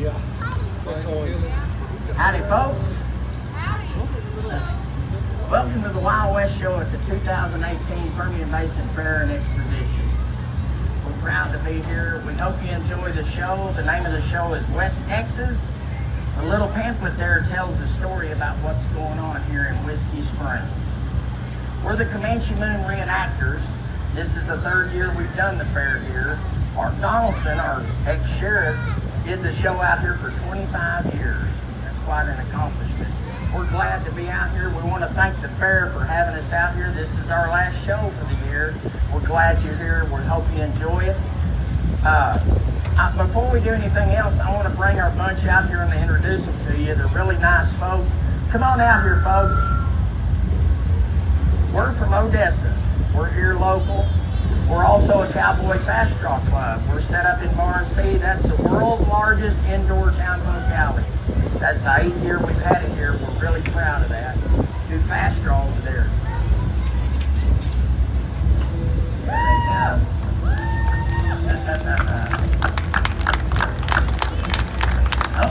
Yeah. Howdy, folks. Welcome to the Wild West Show at the 2018 Permian Basin Fair and Exposition. We're proud to be here. We hope you enjoy the show. The name of the show is West Texas. The little pamphlet there tells the story about what's going on here in Whiskey Springs. We're the Comanche Moon Reenactors. This is the third year we've done the fair here. Art Donaldson, our ex-sheriff, did the show out here for 25 years. That's quite an accomplishment. We're glad to be out here. We want to thank the fair for having us out here. This is our last show for the year. We're glad you're here. We hope you enjoy it. Before we do anything else, I want to bring our bunch out here and introduce them to you. They're really nice folks. Come on out here, folks. We're from Odessa. We're here local. We're also a Cowboy Fast Draw Club. We're set up in Barn City. That's the world's largest indoor townhouse alley. That's the 8th year we've had it here. We're really proud of that. Do fast draw over there.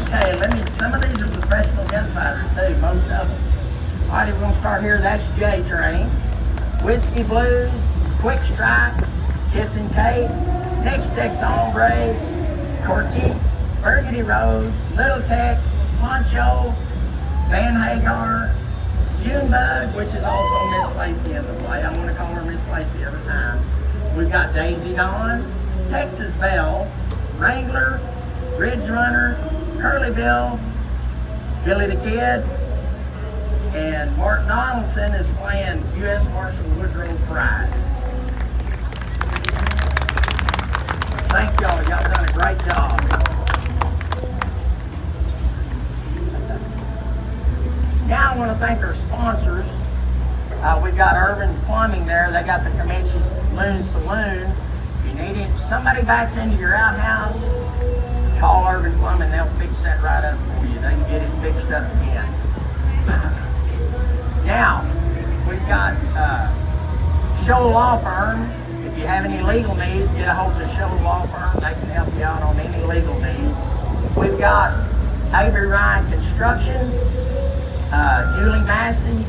Okay, some of these are professional gunfighters too, most of them. All right, we're going to start here. That's J Train. Whiskey Blues, Quick Strike, Kissin' Kate, Tex Tex Ombre, Corky, Burgundy Rose, Little Tex, Poncho, Van Hagar, Junebug, which is also Miss Lacey in the play. I'm going to call her Miss Lacey every time. We've got Daisy Dawn, Texas Belle, Wrangler, Ridge Runner, Curly Bill, Billy the Kid, and Mark Donaldson is playing U.S. Marshal Woodrow Prize. Thank y'all. Y'all done a great job. Now I want to thank our sponsors. We've got Urban Plumbing there. They got the Comanche Moon Saloon. If you need it, somebody backs into your outhouse, call Urban Plumbing. They'll fix that right up for you. They can get it fixed up again. Now, we've got Show Law Firm. If you have any legal needs, get a hold of Show Law Firm. They can help you out on any legal needs. We've got Avery Ryan Construction, Julie Massey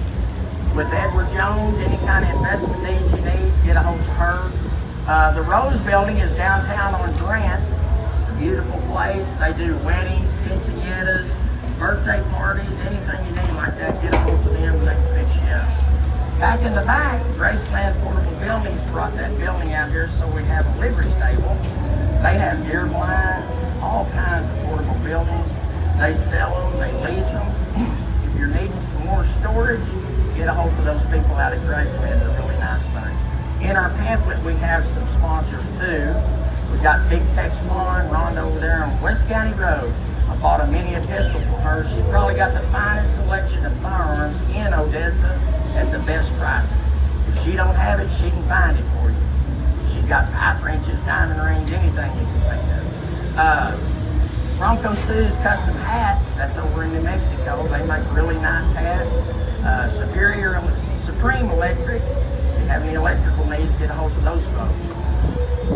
with Edward Jones. Any kind of investment needs you need, get a hold of her. The Rose Building is downtown on Grant. It's a beautiful place. They do weddings, quinceañeras, birthday parties, anything you need like that, get a hold of them and they can fix you up. Back in the back, Graceland Portable Buildings brought that building out here so we have a livery stable. They have deer blinds, all kinds of portable buildings. They sell them, they lease them. If you're needing some more storage, get a hold of those people out at Graceland. They're really nice bunch. In our pamphlet, we have some sponsors too. We got Big Tex Lawn, Rhonda over there on West County Road. I bought a mini pistol for her. She probably got the finest selection of firearms in Odessa at the best price. If she don't have it, she can find it for you. She's got pipe wrenches, diamond rings, anything you can think of. Bronco Sue's Custom Hats, that's over in New Mexico. They make really nice hats. Supreme Electric. If you have any electrical needs, get a hold of those folks.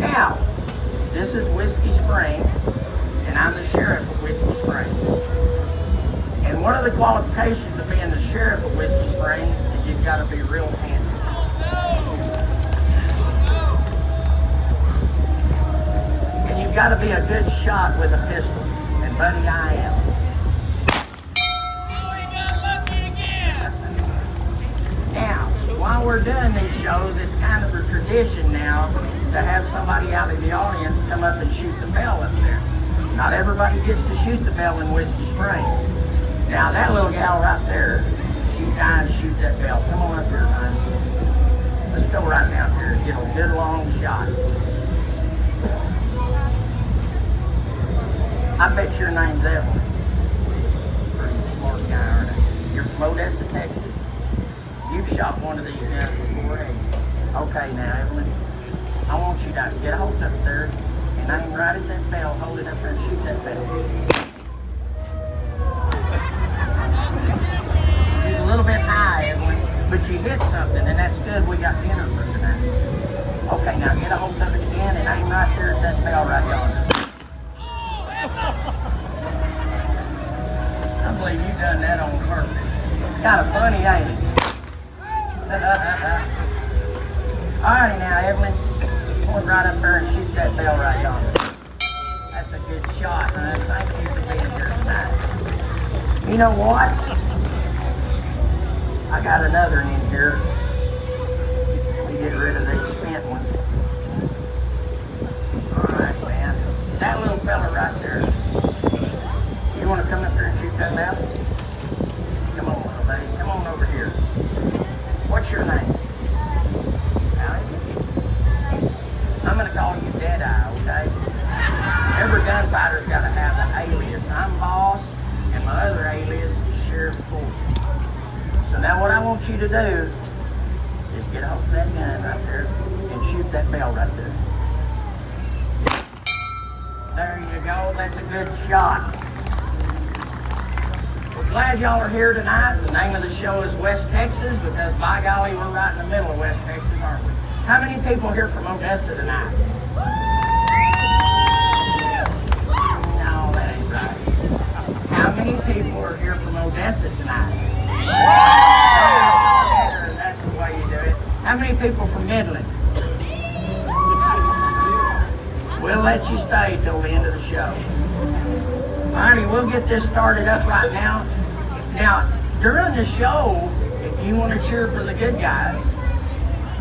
Now, this is Whiskey Springs, and I'm the sheriff of Whiskey Springs. And one of the qualifications of being the sheriff of Whiskey Springs is you've got to be real handsome. And you've got to be a good shot with a pistol. And buddy, I am. Oh, he got lucky again! Now, while we're doing these shows, it's kind of a tradition now to have somebody out in the audience come up and shoot the bell up there. Not everybody gets to shoot the bell in Whiskey Springs. Now that little gal right there, she died and shoot that bell. Come on up here, honey. Let's go right down here and get a good long shot. I bet your name's Evelyn. Pretty smart guy, aren't you? You're from Odessa, Texas. You've shot one of these guns before, haven't you? Okay now, Evelyn. I want you to get a hold up there and aim right at that bell, hold it up there and shoot that bell. It's a little bit high, Evelyn, but you hit something and that's good. We got dinner for tonight. Okay, now get a hold of it again and aim right there at that bell right yonder. done that on purpose. Kind of funny, ain't it? Alrighty now, Evelyn. Point right up there and shoot that bell right yonder. That's a good shot, man. Thank you for being here tonight. You know what? I got another one in here. We get rid of these spent ones. Alright, man. That little fella right there. You want to come up there and shoot that bell? Come on, little buddy. Come on over here. What's your name? Allie? I'm going to call you Deadeye, okay? Every gunfighter's got to have an alias. I'm Boss, and my other alias is Sheriff Ford. So now what I want you to do is get off that gun right there and shoot that bell right there. There you go. That's a good shot. We're glad y'all are here tonight. The name of the show is West Texas because by golly, we're right in the middle of West Texas, aren't we? How many people here from Odessa tonight? No, that ain't right. How many people are here from Odessa tonight? That's the way you do it. How many people from Midland? We'll let you stay till the end of the show. Alrighty, we'll get this started up right now. Now, during the show, if you want to cheer for the good guys,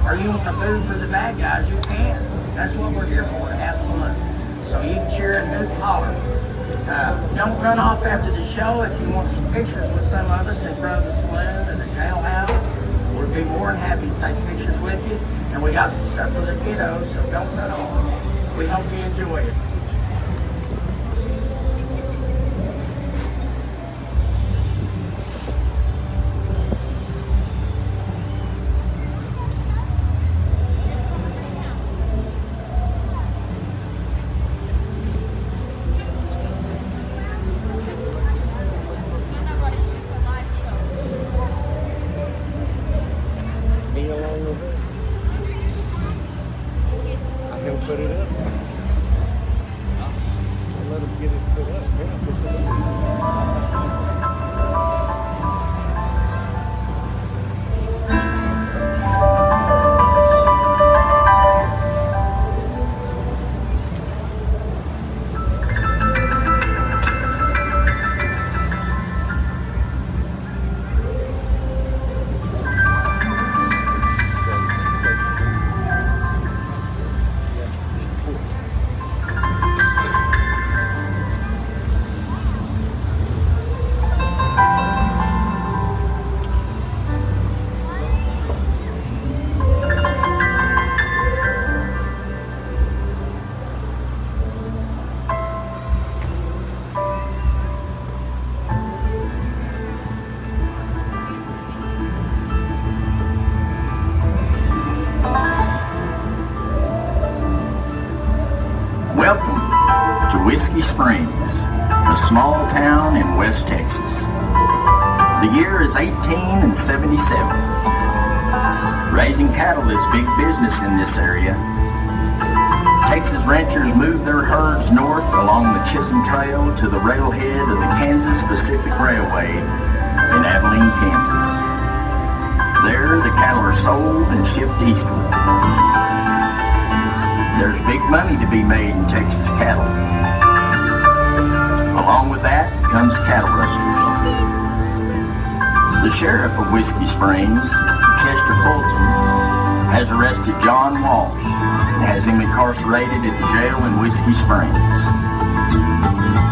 or you want to boo for the bad guys, you can. That's what we're here for, to have fun. So you can cheer and hoot, holler. Don't run off after the show. If you want some pictures with some of us in front of the saloon or the jailhouse, we'll be more than happy to take pictures with you. And we got some stuff for the kiddos, so don't run off. We hope you enjoy it. Put it up. I'll let them get it put up. Yeah, put it up. Welcome to Whiskey Springs, a small town in West Texas. The year is 1877. Raising cattle is big business in this area. Texas ranchers moved their herds north along the Chisholm Trail to the railhead of the Kansas Pacific Railway in Abilene, Kansas. There, the cattle are sold and shipped eastward. There's big money to be made in Texas cattle. Along with that comes cattle rustlers. The sheriff of Whiskey Springs, Chester Fulton, has arrested John Walsh and has him incarcerated at the jail in Whiskey Springs.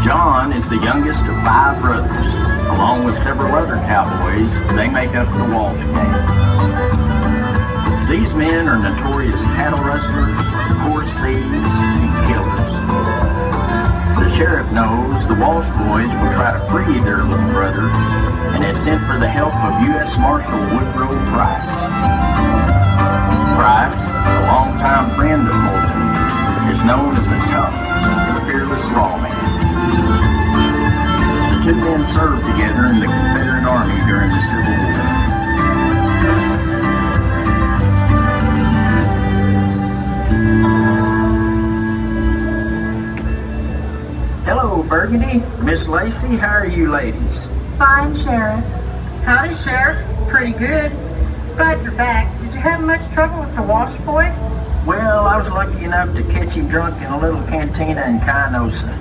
John is the youngest of 5 brothers. Along with several other cowboys, they make up the Walsh gang. These men are notorious cattle rustlers, horse thieves, and killers. The sheriff knows the Walsh boys will try to free their little brother and has sent for the help of U.S. Marshal Woodrow Price. Price, a longtime friend of Fulton, is known as a tough and fearless lawman. The two men served together in the Confederate Army during the Civil War. Hello, Burgundy. Miss Lacey, how are you ladies? Fine, Sheriff. Howdy, Sheriff. Pretty good. Glad you're back. Did you have much trouble with the wash boy? Well, I was lucky enough to catch him drunk in a little cantina in Caynosa.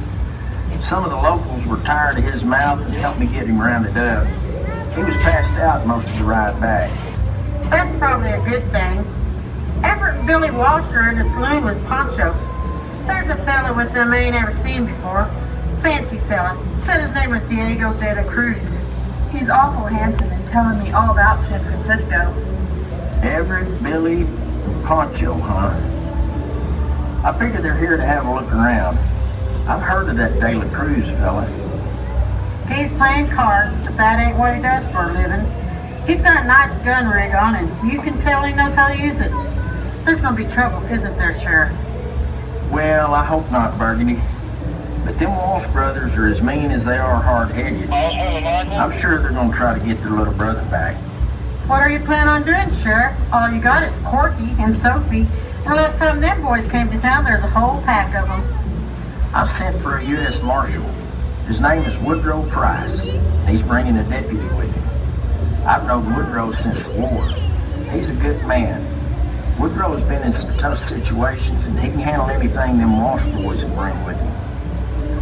Some of the locals were tired of his mouth and helped me get him rounded up. He was passed out most of the ride back. That's probably a good thing. Everett and Billy Washer in the saloon with Poncho. There's a fella with them I ain't ever seen before. Fancy fella. Said his name was Diego de la Cruz. He's awful handsome and telling me all about San Francisco. Everett, Billy, Poncho, huh? I figure they're here to have a look around. I've heard of that De La Cruz fella. He's playing cards, but that ain't what he does for a living. He's got a nice gun rig on, and you can tell he knows how to use it. There's gonna be trouble, isn't there, Sheriff? Well, I hope not, Burgundy. But them Walsh brothers are as mean as they are hard-headed. I'm sure they're gonna try to get their little brother back. What are you planning on doing, Sheriff? All you got is Corky and Soapy. And last time them boys came to town, there's a whole pack of them. I've sent for a U.S. Marshal. His name is Woodrow Price. He's bringing a deputy with him. I've known Woodrow since the war. He's a good man. Woodrow's been in some tough situations, and he can handle anything them Walsh boys will bring with him.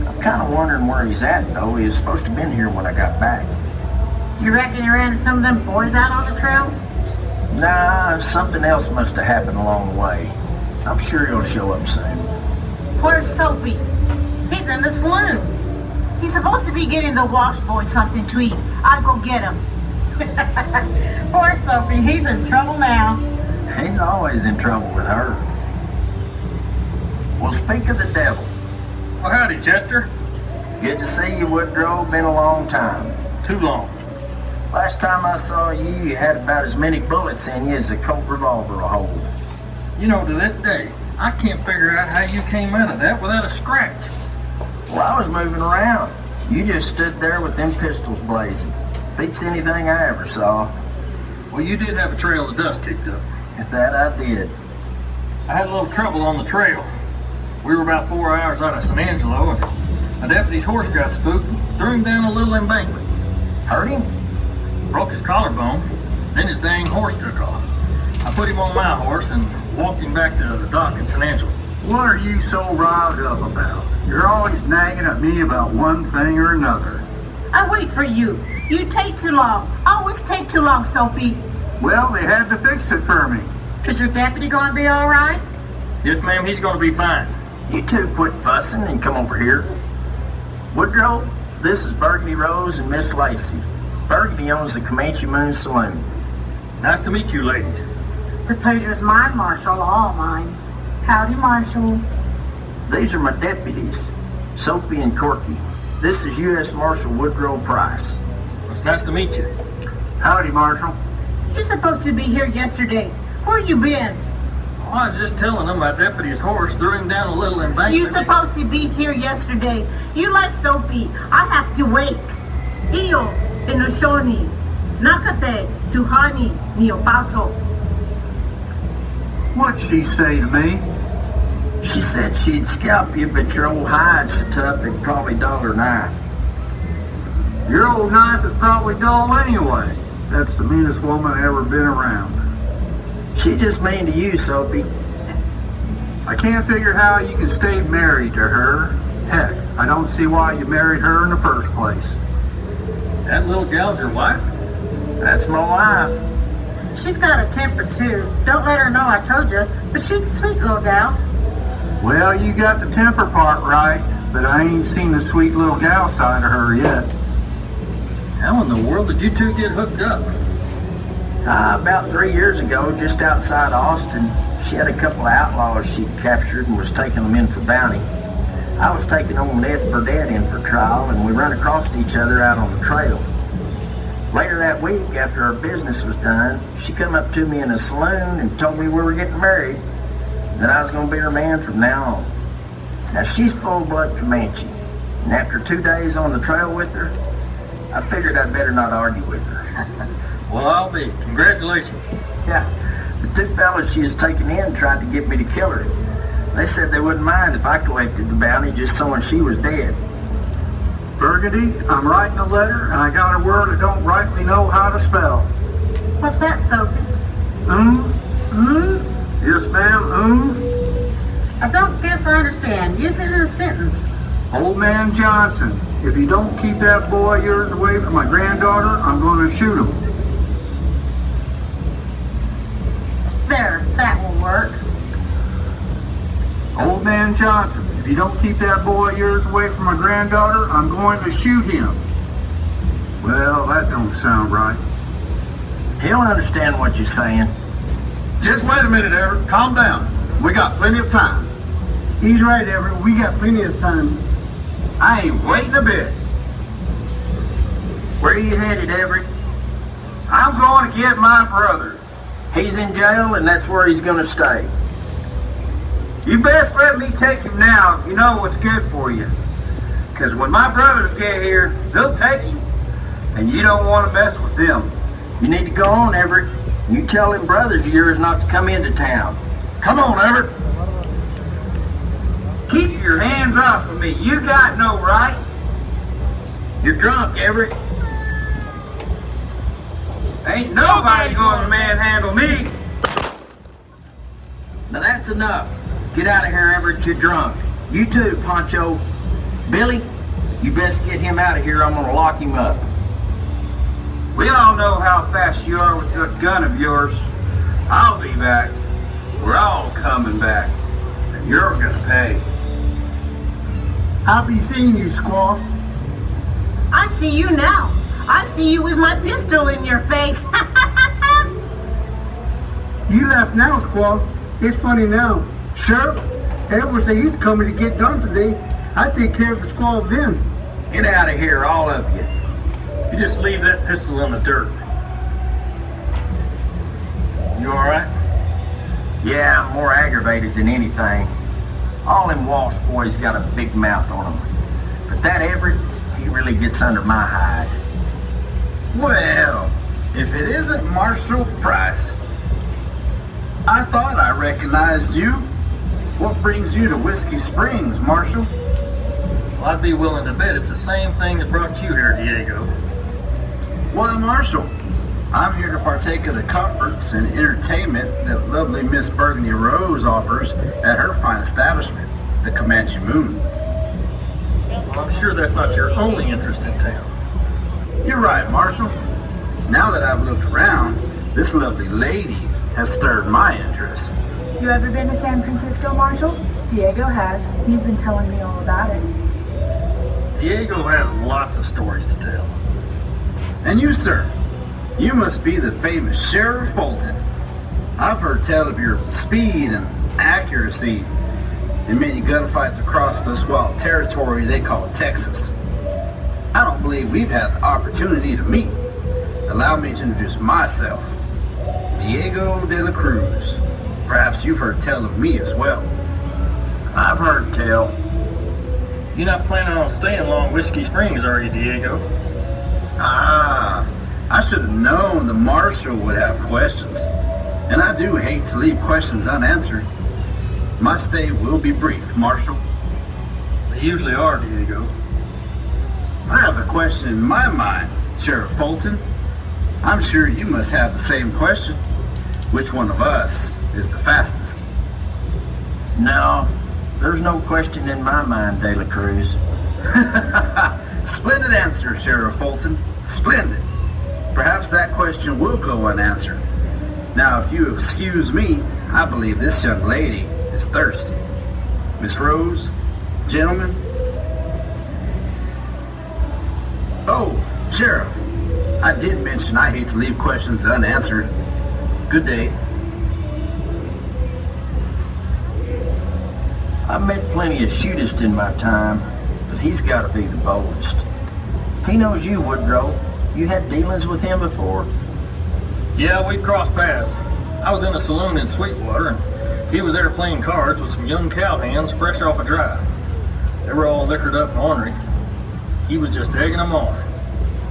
I'm kind of wondering where he's at, though. He was supposed to have been here when I got back. You reckon he ran into some of them boys out on the trail? Nah, something else must have happened along the way. I'm sure he'll show up soon. Where's Soapy? He's in the saloon. He's supposed to be getting the wash boy something to eat. I'll go get him. Poor Soapy, he's in trouble now. He's always in trouble with her. Well, speak of the devil. Well, howdy, Chester. Good to see you, Woodrow. Been a long time. Too long. Last time I saw you, you had about as many bullets in you as a Colt revolver will hold. You know, to this day, I can't figure out how you came out of that without a scratch. Well, I was moving around. You just stood there with them pistols blazing. Beats anything I ever saw. Well, you did have a trail of dust kicked up. That I did. I had a little trouble on the trail. We were about 4 hours out of San Angelo, and a deputy's horse got spooked and threw him down a little embankment. Hurt him? Broke his collarbone, then his dang horse took off. I put him on my horse and walked him back to the dock in San Angelo. What are you so riled up about? You're always nagging at me about one thing or another. I wait for you. You take too long. Always take too long, Soapy. Well, they had to fix it for me. Is your deputy going to be all right? Yes, ma'am, he's going to be fine. You two quit fussing and come over here. Woodrow, this is Burgundy Rose and Miss Lacey. Burgundy owns the Comanche Moon Saloon. Nice to meet you, ladies. The pleasure's mine, Marshal, all mine. Howdy, Marshal. These are my deputies, Soapy and Corky. This is U.S. Marshal Woodrow Price. It's nice to meet you. Howdy, Marshal. You're supposed to be here yesterday. Where you been? Oh, I was just telling them my deputy's horse threw him down a little embankment. You supposed to be here yesterday. You like Soapy. I have to wait. Iyo, Enoshoni, Nakate, Tuhani, Niopaso. What'd she say to me? She said she'd scalp you, but your old hide's so tough they'd probably dull her knife. Your old knife is probably dull anyway. That's the meanest woman I ever been around. She just mean to you, Soapy. I can't figure how you can stay married to her. Heck, I don't see why you married her in the first place. That little gal's your wife? That's my wife. She's got a temper, too. Don't let her know I told you, but she's a sweet little gal. Well, you got the temper part right, but I ain't seen the sweet little gal side of her yet. How in the world did you two get hooked up? About 3 years ago, just outside Austin, she had a couple of outlaws she'd captured and was taking them in for bounty. I was taking old Ned Burdett in for trial, and we ran across each other out on the trail. Later that week, after our business was done, she come up to me in a saloon and told me we were getting married, that I was going to be her man from now on. Now, she's full-blood Comanche, and after 2 days on the trail with her, I figured I'd better not argue with her. Well, I'll be. Congratulations. Yeah, the two fellas she was taking in tried to get me to kill her. They said they wouldn't mind if I collected the bounty just so when she was dead. Burgundy, I'm writing a letter, and I got a word I don't rightly know how to spell. What's that, Soapy? Yes, ma'am, I don't guess I understand. Use it in a sentence. Old man Johnson, if you don't keep that boy of yours away from my granddaughter, I'm going to shoot him. There, that will work. Old man Johnson, if you don't keep that boy of yours away from my granddaughter, I'm going to shoot him. Well, that don't sound right. He don't understand what you're saying. Just wait a minute, Everett. Calm down. We got plenty of time. He's right, Everett. We got plenty of time. I ain't waiting a bit. Where are you headed, Everett? I'm going to get my brother. He's in jail, and that's where he's going to stay. You best let me take him now if you know what's good for you. Because when my brothers get here, they'll take him. And you don't want to mess with them. You need to go on, Everett. You tell them brothers of yours not to come into town. Come on, Everett. Keep your hands off of me. You got no right. You're drunk, Everett. Ain't nobody going to manhandle me. Now that's enough. Get out of here, Everett. You're drunk. You too, Pancho. Billy, you best get him out of here. I'm going to lock him up. We all know how fast you are with that gun of yours. I'll be back. We're all coming back. And you're going to pay. I'll be seeing you, squaw. I see you now. I see you with my pistol in your face. You laugh now, squaw. It's funny now. Sheriff, Edward said he's coming to get done today. I take care of the squaws then. Get out of here, all of you. You just leave that pistol in the dirt. You all right? Yeah, I'm more aggravated than anything. All them Walsh boys got a big mouth on them. But that Everett, he really gets under my hide. Well, if it isn't Marshal Price. I thought I recognized you. What brings you to Whiskey Springs, Marshal? Well, I'd be willing to bet it's the same thing that brought you here, Diego. Why, Marshal, I'm here to partake of the comforts and entertainment that lovely Miss Burgundy Rose offers at her fine establishment, the Comanche Moon. Well, I'm sure that's not your only interest in town. You're right, Marshal. Now that I've looked around, this lovely lady has stirred my interest. You ever been to San Francisco, Marshal? Diego has. He's been telling me all about it. Diego has lots of stories to tell. And you, sir, you must be the famous Sheriff Fulton. I've heard tell of your speed and accuracy in many gunfights across this wild territory they call Texas. I don't believe we've had the opportunity to meet. Allow me to introduce myself, Diego de la Cruz. Perhaps you've heard tell of me as well. I've heard tell. You're not planning on staying long Whiskey Springs, are you, Diego? I should have known the Marshal would have questions. And I do hate to leave questions unanswered. My stay will be brief, Marshal. They usually are, Diego. I have a question in my mind, Sheriff Fulton. I'm sure you must have the same question. Which one of us is the fastest? No, there's no question in my mind, De La Cruz. Splendid answer, Sheriff Fulton. Splendid. Perhaps that question will go unanswered. Now, if you excuse me, I believe this young lady is thirsty. Miss Rose, gentlemen. Oh, Sheriff, I did mention I hate to leave questions unanswered. Good day. I've met plenty of shootist in my time, but he's got to be the boldest. He knows you, Woodrow. You had dealings with him before? Yeah, we've crossed paths. I was in a saloon in Sweetwater, and he was there playing cards with some young cowhands fresh off a drive. They were all liquored up and ornery. He was just egging them on.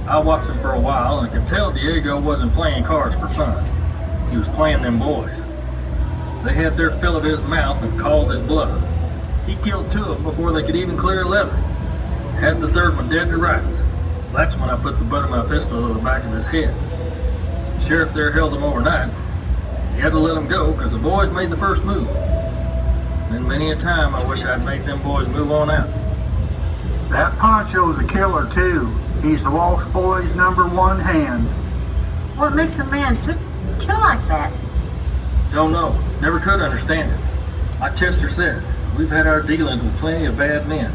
I watched him for a while, and I could tell Diego wasn't playing cards for fun. He was playing them boys. They had their fill of his mouth and called his bluff. He killed two of them before they could even clear 11. Had the third one dead to rights. That's when I put the butt of my pistol to the back of his head. The sheriff there held him overnight. He had to let him go because the boys made the first move. Been many a time I wish I'd made them boys move on out. That Poncho's a killer too. He's the Walsh boys' #1 hand. What makes a man just kill like that? Don't know. Never could understand it. Like Chester said, we've had our dealings with plenty of bad men.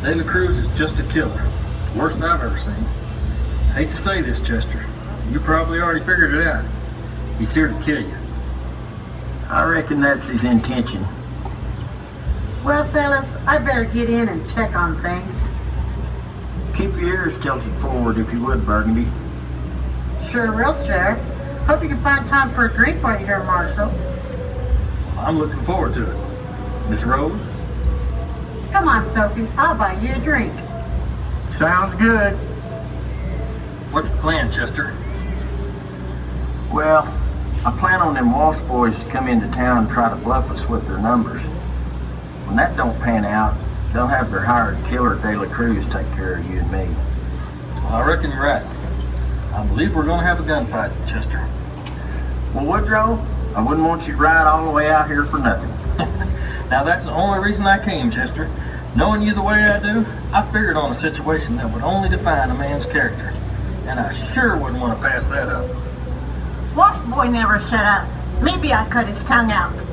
De La Cruz is just a killer. Worst I've ever seen. Hate to say this, Chester. You probably already figured it out. He's here to kill you. I reckon that's his intention. Well, fellas, I better get in and check on things. Keep your ears tilted forward if you would, Burgundy. Sure will, Sheriff. Hope you can find time for a drink while you're here, Marshal. I'm looking forward to it. Miss Rose? Come on, Sophie. I'll buy you a drink. Sounds good. What's the plan, Chester? Well, I plan on them Walsh boys to come into town and try to bluff us with their numbers. When that don't pan out, they'll have their hired killer De La Cruz take care of you and me. Well, I reckon you're right. I believe we're going to have a gunfight, Chester. Well, Woodrow, I wouldn't want you to ride all the way out here for nothing. Now, that's the only reason I came, Chester. Knowing you the way I do, I figured on a situation that would only define a man's character. And I sure wouldn't want to pass that up. Walsh boy never shut up. Maybe I cut his tongue out.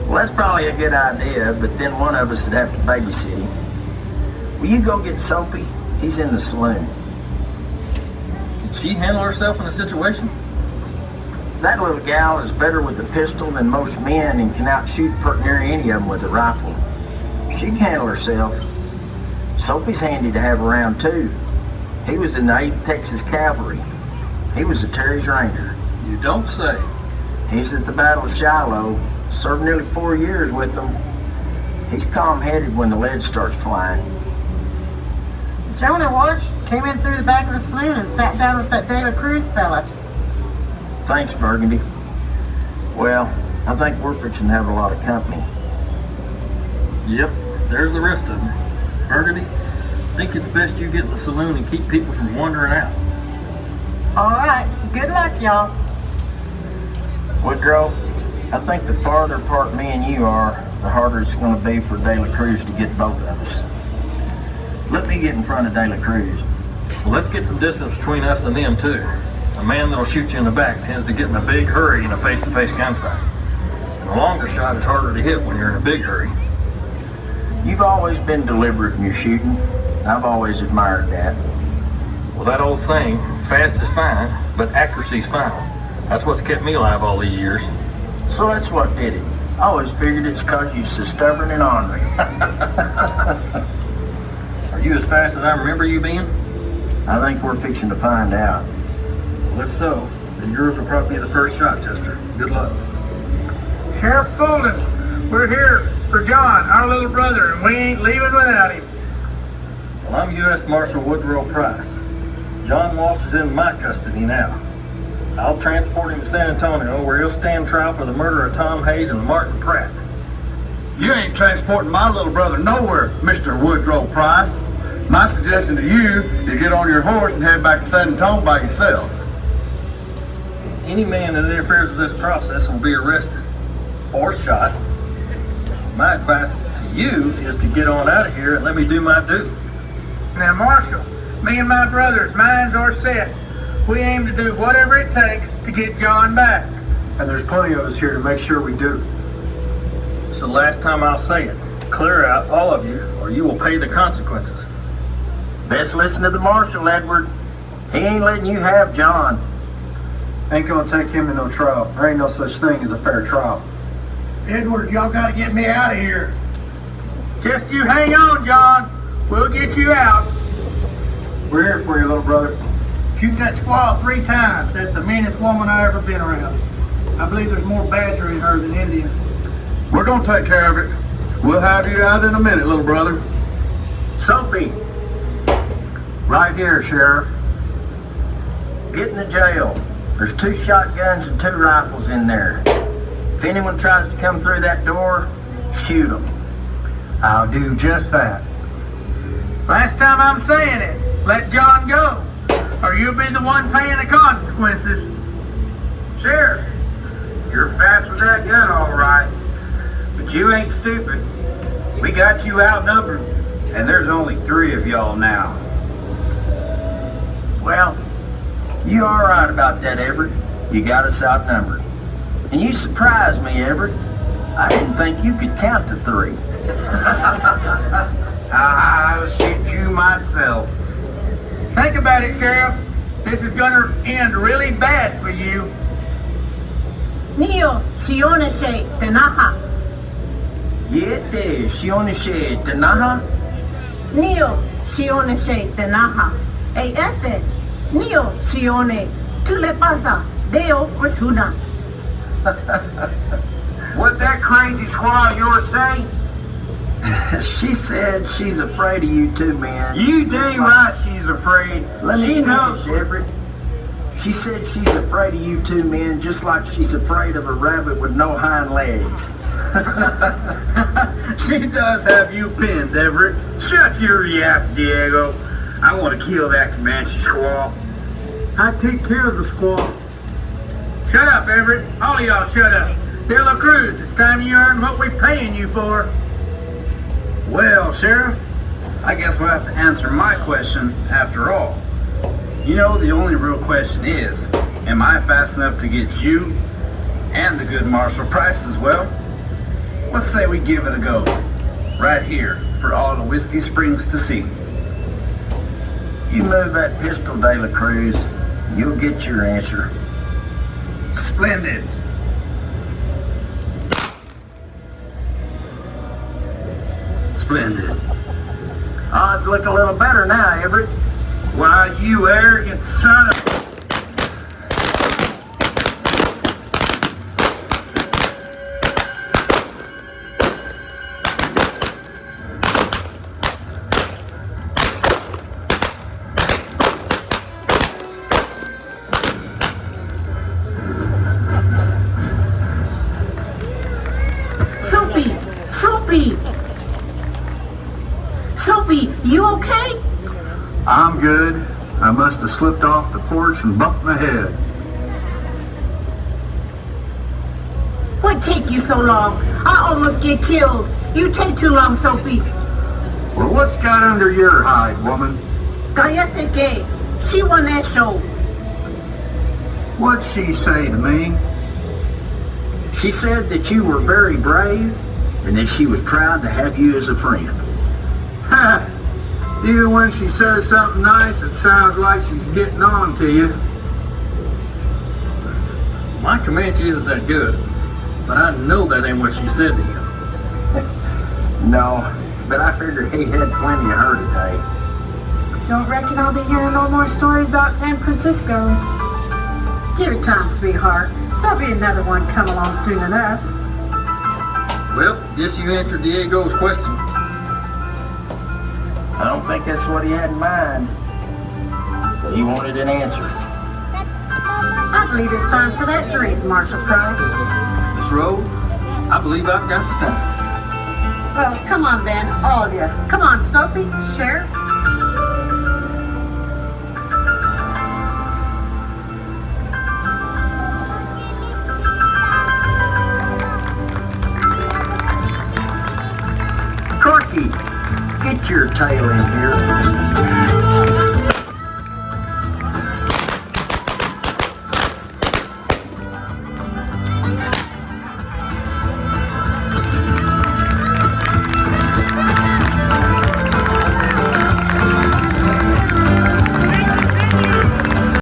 Well, that's probably a good idea, but then one of us would have to babysit him. Will you go get Soapy? He's in the saloon. Did she handle herself in a situation? That little gal is better with a pistol than most men and can outshoot pert near any of them with a rifle. She can handle herself. Soapy's handy to have around, too. He was in the 8th Texas Cavalry. He was a Terry's Ranger. You don't say. He's at the Battle of Shiloh. Served nearly 4 years with them. He's calm-headed when the lead starts flying. Jonah Walsh came in through the back of the saloon and sat down with that De La Cruz fella. Thanks, Burgundy. Well, I think we're fixing to have a lot of company. Yep, there's the rest of them. Burgundy, I think it's best you get in the saloon and keep people from wandering out. All right, good luck, y'all. Woodrow, I think the farther apart me and you are, the harder it's going to be for De La Cruz to get both of us. Let me get in front of De La Cruz. Well, let's get some distance between us and them, too. A man that'll shoot you in the back tends to get in a big hurry in a face-to-face gunfight. And a longer shot is harder to hit when you're in a big hurry. You've always been deliberate in your shooting. I've always admired that. Well, that old saying, fast is fine, but accuracy's final. That's what's kept me alive all these years. So that's what did it. I always figured it's because you're so stubborn and ornery. Are you as fast as I remember you being? I think we're fixing to find out. Well, if so, then yours will probably be the first shot, Chester. Good luck. Sheriff Fulton, we're here for John, our little brother, and we ain't leaving without him. Well, I'm U.S. Marshal Woodrow Price. John Walsh is in my custody now. I'll transport him to San Antonio, where he'll stand trial for the murder of Tom Hayes and Martin Pratt. You ain't transporting my little brother nowhere, Mr. Woodrow Price. My suggestion to you is get on your horse and head back to San Antonio by yourself. Any man that interferes with this process will be arrested or shot. My advice to you is to get on out of here and let me do my duty. Now, Marshal, me and my brothers' minds are set. We aim to do whatever it takes to get John back. And there's plenty of us here to make sure we do. It's the last time I'll say it. Clear out, all of you, or you will pay the consequences. Best listen to the Marshal, Edward. He ain't letting you have John. Ain't gonna take him to no trial. There ain't no such thing as a fair trial. Edward, y'all gotta get me out of here. Just you hang on, John. We'll get you out. We're here for you, little brother. Shoot that squaw 3 times. That's the meanest woman I ever been around. I believe there's more badger in her than Indian. We're gonna take care of it. We'll have you out in a minute, little brother. Soapy, Right here, Sheriff. get in the jail. There's 2 shotguns and 2 rifles in there. If anyone tries to come through that door, shoot them. I'll do just that. Last time I'm saying it, let John go, or you'll be the one paying the consequences. Sheriff, you're fast with that gun, all right. But you ain't stupid. We got you outnumbered, and there's only 3 of y'all now. Well, you're all right about that, Everett. You got us outnumbered. And you surprised me, Everett. I didn't think you could count to 3. I'll shoot you myself. Think about it, Sheriff. This is gonna end really bad for you. Neo, Shioneshe, Tenaha. Yete, Shionishe, Tanaha. Neo, Shioneshe, Tenaha. Hey, este. Neo, Shione. Tu le pasa. Deo, Oshuna. What that crazy squaw of yours say? She said she's afraid of you too, man. You dang right she's afraid. Let me She knows. finish, Everett. She said she's afraid of you too, man, just like she's afraid of a rabbit with no hind legs. She does have you pinned, Everett. Shut your yap, Diego. I want to kill that Comanche squaw. I take care of the squaw. Shut up, Everett. All of y'all shut up. De La Cruz, it's time you earn what we're paying you for. Well, Sheriff, I guess we'll have to answer my question after all. You know, the only real question is, am I fast enough to get you and the good Marshal Price as well? Let's say we give it a go, right here, for all the Whiskey Springs to see. You move that pistol, De La Cruz, you'll get your answer. Splendid. Splendid. Odds look a little better now, Everett. Why, you arrogant son of... Soapy, you okay? I'm good. I must have slipped off the porch and bumped my head. What take you so long? I almost get killed. You take too long, Soapy. Well, what's got under your hide, woman? Cállate que. She won that show. What'd she say to me? She said that you were very brave and that she was proud to have you as a friend. Ha! Even when she says something nice, it sounds like she's getting on to you. My Comanche isn't that good, but I know that ain't what she said to you. No, but I figured he had plenty of her today. Don't reckon I'll be hearing no more stories about San Francisco. Give it time, sweetheart. There'll be another one come along soon enough. Well, guess you answered Diego's question. I don't think that's what he had in mind. But he wanted an answer. I believe it's time for that drink, Marshal Price. Miss Rose, I believe I've got the time. Well, come on then, all of you. Come on, Soapy, Sheriff. Corky, get your tail in here.